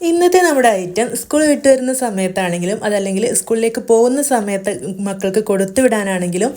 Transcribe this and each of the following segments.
ഇന്നത്തെ നമ്മുടെ item school വിട്ട് വരുന്ന സമയത്താണെങ്കിലും അതല്ലെങ്കിൽ സ്കൂളിലേക്ക് പോകുന്ന സമയത്ത് മക്കൾക്ക് കൊടുത്തു വിടാനാണെങ്കിലും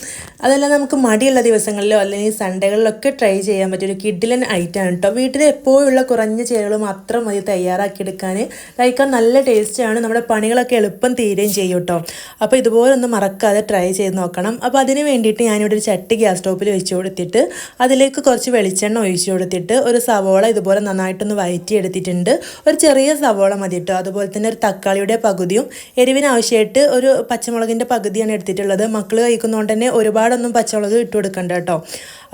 അതെല്ലാം നമുക്ക് മടിയുള്ള ദിവസങ്ങളിലോ അല്ലെങ്കിൽ സൺഡേകളിലൊക്കെ ട്രൈ ചെയ്യാൻ പറ്റിയൊരു കിഡിലൻ ഐറ്റമാണ് കേട്ടോ. വീട്ടിൽ എപ്പോഴുള്ള കുറഞ്ഞ ചേരുവകൾ മാത്രം മതി തയ്യാറാക്കിയെടുക്കാൻ. കഴിക്കാൻ നല്ല ടേസ്റ്റാണ്, നമ്മുടെ പണികളൊക്കെ എളുപ്പം തീരുകയും ചെയ്യും കേട്ടോ. അപ്പോൾ ഇതുപോലെ ഒന്ന് മറക്കാതെ ട്രൈ ചെയ്ത് നോക്കണം. അപ്പോൾ അതിന് വേണ്ടിയിട്ട് ഞാനിവിടെ ഒരു ചട്ടി ഗ്യാസ് സ്റ്റോപ്പിൽ വെച്ച് കൊടുത്തിട്ട് അതിലേക്ക് കുറച്ച് വെളിച്ചെണ്ണ ഒഴിച്ചു കൊടുത്തിട്ട് ഒരു സവോള ഇതുപോലെ നന്നായിട്ടൊന്ന് വഴറ്റിയെടുത്തിട്ടുണ്ട്. ഒരു ചെറിയ സവോള മതി കേട്ടോ. അതുപോലെ തന്നെ ഒരു തക്കാളിയുടെ പകുതിയും എരിവിന് ആവശ്യമായിട്ട് ഒരു പച്ചമുളകിൻ്റെ പകുതിയാണ് എടുത്തിട്ടുള്ളത്. മക്കൾ കഴിക്കുന്നതുകൊണ്ട് തന്നെ ഒരുപാടൊന്നും പച്ചമുളക് ഇട്ട് കൊടുക്കണ്ട കേട്ടോ.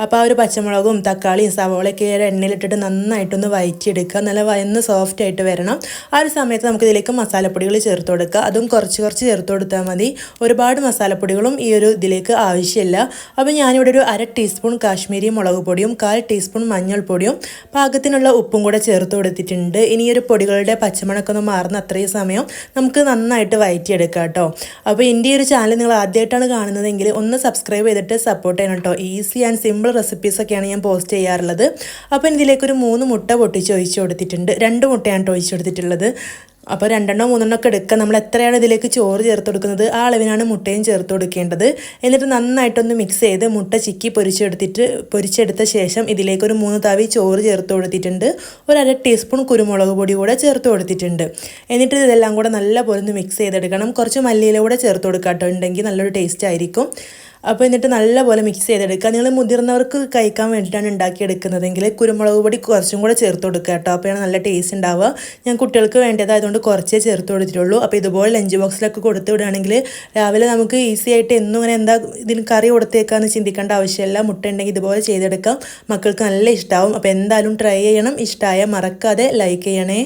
അപ്പോൾ ആ ഒരു പച്ചമുളകും തക്കാളിയും സവോളയൊക്കെ എണ്ണയിലിട്ടിട്ട് നന്നായിട്ടൊന്ന് വഴറ്റിയെടുക്കുക. നല്ല വയന്ന് സോഫ്റ്റ് ആയിട്ട് വരണം. ആ ഒരു സമയത്ത് നമുക്ക് ഇതിലേക്ക് മസാലപ്പൊടികൾ ചേർത്ത് കൊടുക്കുക. അതും കുറച്ച് കുറച്ച് ചേർത്ത് കൊടുത്താൽ മതി. ഒരുപാട് മസാലപ്പൊടികളും ഈ ഒരു ഇതിലേക്ക് ആവശ്യമില്ല. അപ്പോൾ ഞാനിവിടെ ഒരു 1/2 ടീസ്പൂൺ കാശ്മീരി മുളക് പൊടിയും 1/4 ടീസ്പൂൺ മഞ്ഞൾപ്പൊടിയും പാകത്തിനുള്ള ഉപ്പും കൂടെ ചേർത്ത് കൊടുത്തിട്ടുണ്ട്. ഇനി ഒരു പൊടികളുടെ പച്ചമണമൊക്കെ ഒന്ന് മാറുന്ന അത്രയും സമയം നമുക്ക് നന്നായിട്ട് വഴറ്റിയെടുക്കാം കേട്ടോ. അപ്പോൾ എൻ്റെ ഈ ഒരു ചാനൽ നിങ്ങൾ ആദ്യമായിട്ടാണ് കാണുന്നതെങ്കിൽ ഒന്ന് സബ്സ്ക്രൈബ് ചെയ്തിട്ട് സപ്പോർട്ട് ചെയ്യണം കേട്ടോ. ഈസി ആൻഡ് സിമ്പിൾ റെസിപ്പീസൊക്കെയാണ് ഞാൻ പോസ്റ്റ് ചെയ്യാറുള്ളത്. അപ്പോൾ ഇതിലേക്കൊരു 3 മുട്ട പൊട്ടിച്ച് ഒഴിച്ച് കൊടുത്തിട്ടുണ്ട്. 2 മുട്ടയാണ് കേട്ടോ ഒഴിച്ച് കൊടുത്തിട്ടുള്ളത്. അപ്പോൾ 2 3 ഒക്കെ എടുക്കുക. നമ്മൾ എത്രയാണ് ഇതിലേക്ക് ചോറ് ചേർത്ത് കൊടുക്കുന്നത് ആ അളവിനാണ് മുട്ടയും ചേർത്ത് കൊടുക്കേണ്ടത്. എന്നിട്ട് നന്നായിട്ടൊന്ന് മിക്സ് ചെയ്ത് മുട്ട ചിക്കി പൊരിച്ചെടുത്ത ശേഷം ഇതിലേക്കൊരു 3 തവി ചോറ് ചേർത്ത് കൊടുത്തിട്ടുണ്ട്. ഒരു 1/2 ടീസ്പൂൺ കുരുമുളക് പൊടി കൂടെ ചേർത്ത് കൊടുത്തിട്ടുണ്ട്. എന്നിട്ട് ഇതെല്ലാം കൂടെ നല്ലപോലെ ഒന്ന് മിക്സ് ചെയ്തെടുക്കണം. കുറച്ച് മല്ലിയില കൂടെ ചേർത്ത് കൊടുക്കുക കേട്ടോ, ഉണ്ടെങ്കിൽ നല്ലൊരു ടേസ്റ്റ് ആയിരിക്കും. അപ്പോൾ എന്നിട്ട് നല്ലപോലെ മിക്സ് ചെയ്തെടുക്കുക. നിങ്ങൾ മുതിർന്നവർക്ക് കഴിക്കാൻ വേണ്ടിയിട്ടാണ് ഉണ്ടാക്കിയെടുക്കുന്നതെങ്കിൽ കുരുമുളക് പൊടി കുറച്ചും കൂടെ ചേർത്ത് കൊടുക്കുക കേട്ടോ. അപ്പോഴാണ് നല്ല ടേസ്റ്റ് ഉണ്ടാവുക. ഞാൻ കുട്ടികൾക്ക് വേണ്ടതായതുകൊണ്ട് കുറച്ചേ ചേർത്ത് കൊടുത്തിട്ടുള്ളൂ. അപ്പോൾ ഇതുപോലെ ലഞ്ച് ബോക്സിലൊക്കെ കൊടുത്ത് വിടുകയാണെങ്കിൽ രാവിലെ നമുക്ക് ഈസി ആയിട്ട് എന്നും ഇങ്ങനെ എന്താ ഇതിന് കറി കൊടുത്തേക്കാന്ന് ചിന്തിക്കേണ്ട ആവശ്യമില്ല. മുട്ട ഉണ്ടെങ്കിൽ ഇതുപോലെ ചെയ്തെടുക്കാം. മക്കൾക്ക് നല്ല ഇഷ്ടമാവും. അപ്പോൾ എന്തായാലും ട്രൈ ചെയ്യണം. ഇഷ്ടമായ മറക്കാതെ ലൈക്ക് ചെയ്യണേ.